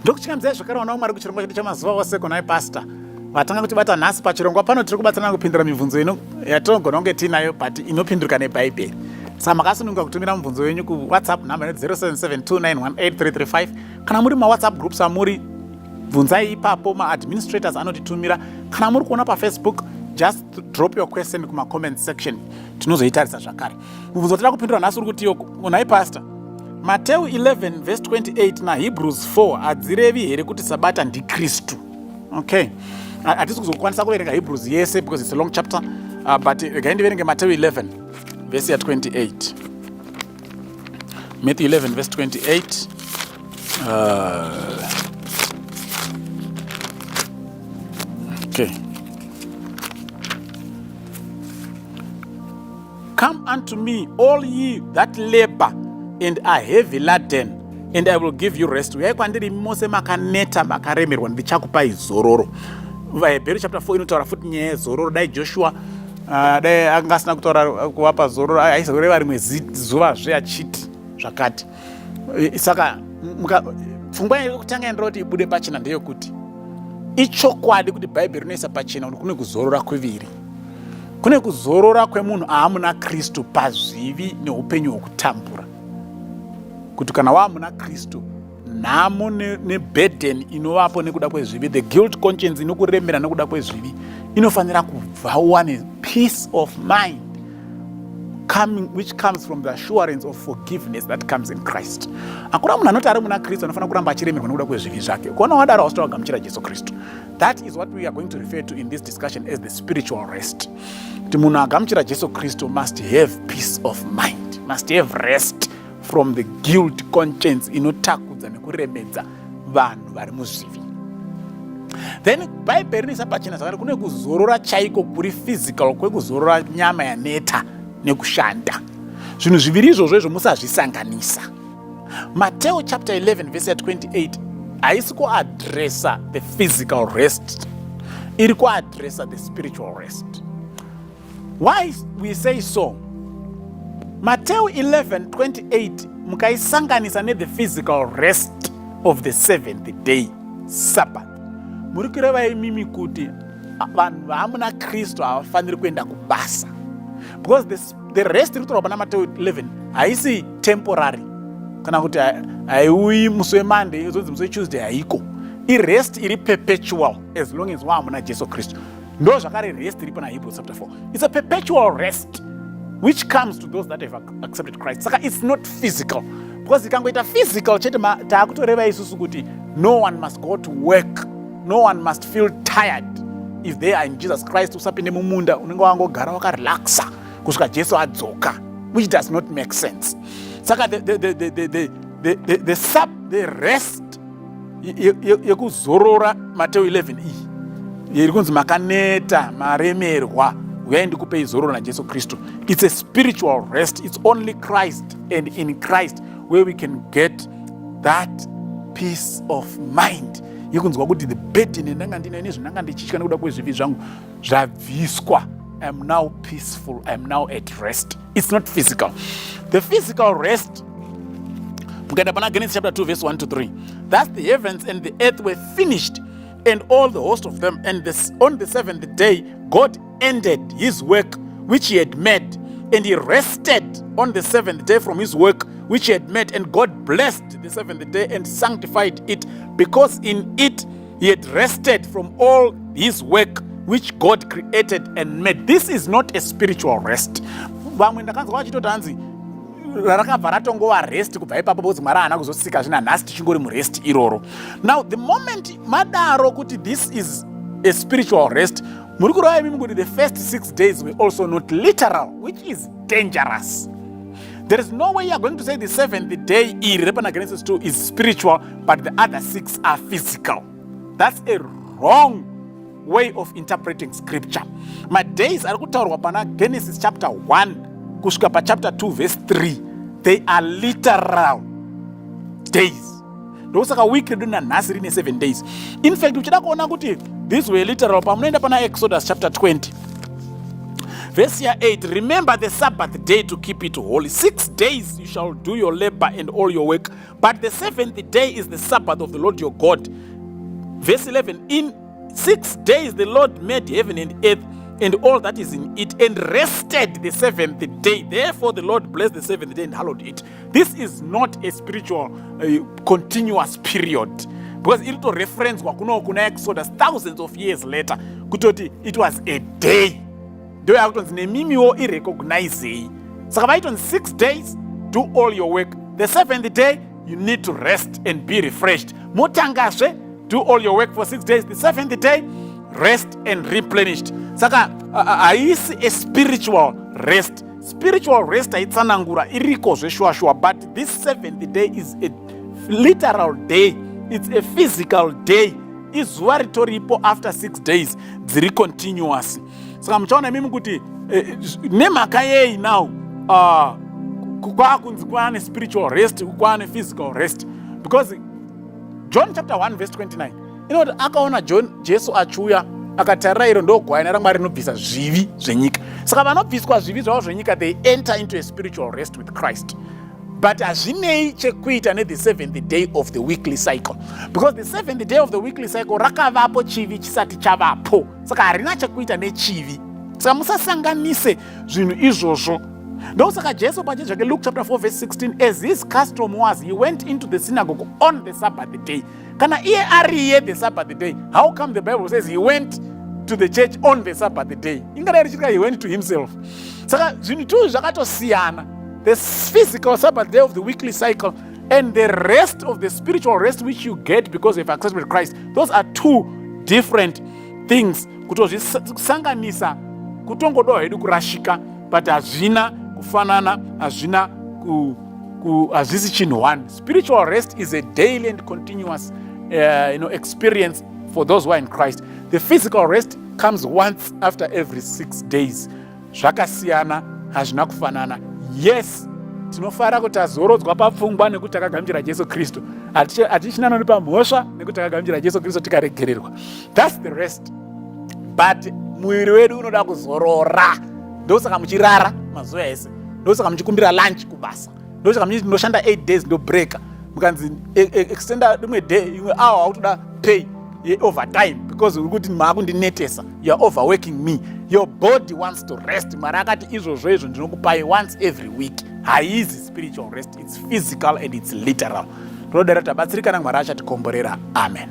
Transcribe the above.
ndokuchingamizai zvakare vana vamwari kuchirongwa chedu chamazuva ose kunai pastor vatanga kutibata nhasi pachirongwa pano tiri kubatsana kupindura mibvunzo yatinogona kunge tiinayo but inopinduruka nebhaibheri. Saka makasununguka kutumira mubvunzo wenyu kuwhatsapp number 0772918335 kana muri mawhatsapp groups amuri bvunzai ipapo. Maadministrators anotitumira. Kana muri kuona pafacebook just drop your question kuma-comment section, tinozoitarisa zvakare. Mubvunzo tinoda kupindura nhasi uri kuti unai pastor, Matthew 11 verse 28 naHebrews 4 hadzirevi here kuti sabata ndikristu. Okay, hatisi kuzokwanisa kuverenga Hebrews yese because it's a long chapter, but regai ndiverenge Matthew 11 verse ya 28. Matthew 11 verse 28. Okay. Come unto me, all ye that labor and are heavy laden, and I will give you rest. Uyai kwandiri mose makaneta makaremerwa ndichakupai zororo. Hebrews chapter 4 inotaura futi nyaya yezororo. Dai Joshua dai angasina kutaura kuvapa zororo, aizoreva rimwe zuva zveachiti zvakati. Saka pfungwa yekutanga yandinoti ibude pachena ndeyekuti ichokwadi kuti bhaibheri rinoisa pachena kuti kune kuzorora kweviri. Kune kuzorora kwemunhu aamuna Kristu pazvivi neupenyu hwokutambura. Kuti kana waamuna Kristu, nhamo neburden inovapo nekuda kwezvivi, the guilt conscience inokuremera nekuda kwezvivi, inofanira kubva uwane peace of mind which comes from the assurance of forgiveness that comes in Christ. Hakuna munhu anoti ari muna Kristu anofanira kuramba achiremerwa nekuda kwezvivi zvake. Kuona wadaro wasita wagamuchira Jesu Kristu. That is what we are going to refer to in this discussion as the spiritual rest. Kuti munhu agamuchira Jesu Kristu must have peace of mind, must have rest from the guilt conscience inotakudza nekuremedza vanhu vari muzvivi. Then bhaibheri rinoisa pachena zvakare kune kuzorora chaiko kuri physical, kwekuzorora nyama yaneta nekushanda. Zvinhu zviviri izvozvo izvo musazvisanganisa. Matthew chapter 11 verse 28 haisi kuadresa the physical rest, iri kuadresa the spiritual rest. Why we say so? Matthew 11:28 mukaisanganisa ne the physical rest of the seventh day, Sabbath, muri kureva imimi kuti vanhu vaamuna Kristu havafaniri kuenda kubasa, because the rest iri kutorwa pana Matthew 11 haisi temporary, kana kuti haiuyi musi weMonday izonzi musi weTuesday haiko. Irest iri perpetual as long as waamuna Jesu Kristu. Ndo zvakare rest iri pana Hebrews chapter 4. It's a perpetual rest which comes to those that have accepted Christ. Saka it's not physical, because ikangoita physical chete taakutoreva isusu kuti no one must go to work, no one must feel tired if they are in Jesus Christ. Usapinde mumunda unenge wangogara wakarelaxa kusvika Jesu adzoka, which does not make sense. Saka the rest yekuzorora Matthew 11 iyi iri kunzi makaneta maremerwa uyai ndikupei zororo naJesu Kristu. It's a spiritual rest. It's only Christ and in Christ where we can get that peace of mind yekunzwa kuti the burden endanga ndinayo nezvinanga ndichitya nekuda kwezvivi zvangu zvabviswa. I am now peaceful. I am now at rest. It's not physical. The physical rest, mukaenda pana Genesis chapter 2 verse 1 to 3, thus the heavens and the earth were finished and all the host of them, and on the seventh day God ended his work which he had made, and he rested on the seventh day from his work which he had made. And God blessed the seventh day and sanctified it, because in it he had rested from all his work which God created and made. This is not a spiritual rest. Vamwe ndakanzwa vachitoti hanzi rarakabva ratongova rest kubva ipapo because Mwari haana kuzosika zvina nhasi tichingori murest iroro. Now the moment madaro kuti this is a spiritual rest, muri kureva imimi kuti the first 6 days were also not literal, which is dangerous. There is no way you are going to say the seventh day iri repana Genesis 2 is spiritual but the other 6 are physical. That's a wrong way of interpreting scripture. My days are kutaurwa pana Genesis chapter 1 kusvika pa chapter 2 verse 3, they are literal days. Ndosaka week redu nanhasi rine 7 days. In fact uchida kuona kuti these were literal pamunoenda pana Exodus chapter 20. Verse 8, remember the Sabbath day to keep it holy. 6 days you shall do your labor and all your work, but the 7th day is the Sabbath of the Lord your God. Verse 11, in 6 days the Lord made heaven and earth and all that is in it, and rested the 7th day. Therefore the Lord blessed the 7th day and hallowed it. This is not a spiritual continuous period, because it will reference kuna Exodus thousands of years later kutoti it was a day. Ndio yakutonzi nemimiwo irecognize. Saka vaitonzi 6 days do all your work, the 7th day you need to rest and be refreshed. Motangazve do all your work for 6 days, the 7th day rest and replenished. Saka haisi a spiritual rest. Spiritual rest haitsanangura iriko zveshua, but this 7th day is a literal day. It's a physical day. Izuva ritoripo after 6 days dziri continuous. Saka muchaona mimi kuti nemhaka yei now kwakunzi kwane spiritual rest kwane physical rest, because John chapter 1 verse 29 inoti akaona Jesu achiuya akatarira iro ndo gwayana raMwari rinobvisa zvivi zvenyika. Saka vanobviswa zvivi zvavo zvenyika, they enter into a spiritual rest with Christ. But hazvinei chekuita ne the 7th day of the weekly cycle, because the 7th day of the weekly cycle rakavapo chivi chisati chavapo, saka harina chekuita nechivi. Saka musasanganise zvinhu izvozvo. Ndosaka Jesu pache zvake Luke chapter 4 verse 16, as his custom was, he went into the synagogue on the Sabbath day. Kana iye ariye the Sabbath day, how come the Bible says he went to the church on the Sabbath day? Ingadai richika he went to himself. Saka zvinhu tu zvakatosiyana. The physical Sabbath day of the weekly cycle and the rest of the spiritual rest which you get because you've accepted Christ, those are two different things. Kutozvisanganisa kutongodo hedu kurashika, but hazvina kufanana, hazvina hazvisi chinhu one. Spiritual rest is a daily and continuous experience for those who are in Christ. The physical rest comes once after every 6 days. Zvakasiyana, hazvina kufanana. Yes, tinofara kuti tazorodzwa papfungwa nekuti takagamuchira Jesu Kristu. Hatichina noni pamhosva nekuti takagamuchira Jesu Kristu tikaregererwa. That's the rest. But mwiri wedu unoda kuzorora. Ndosaka muchirara mazuva ese. Ndosaka muchikumbira lunch kubasa. Ndosaka muchinoshanda 8 days ndo break. Mukanzi extenda rimwe day imwe hour hautoda pay overtime because urikuti makundinetesa. You are overworking me. Your body wants to rest. Mara akati izvozvo ndinokupai once every week. Haizi spiritual rest. It's physical and it's literal. Todera tabatsirikana Mwari achatikomborera. Amen.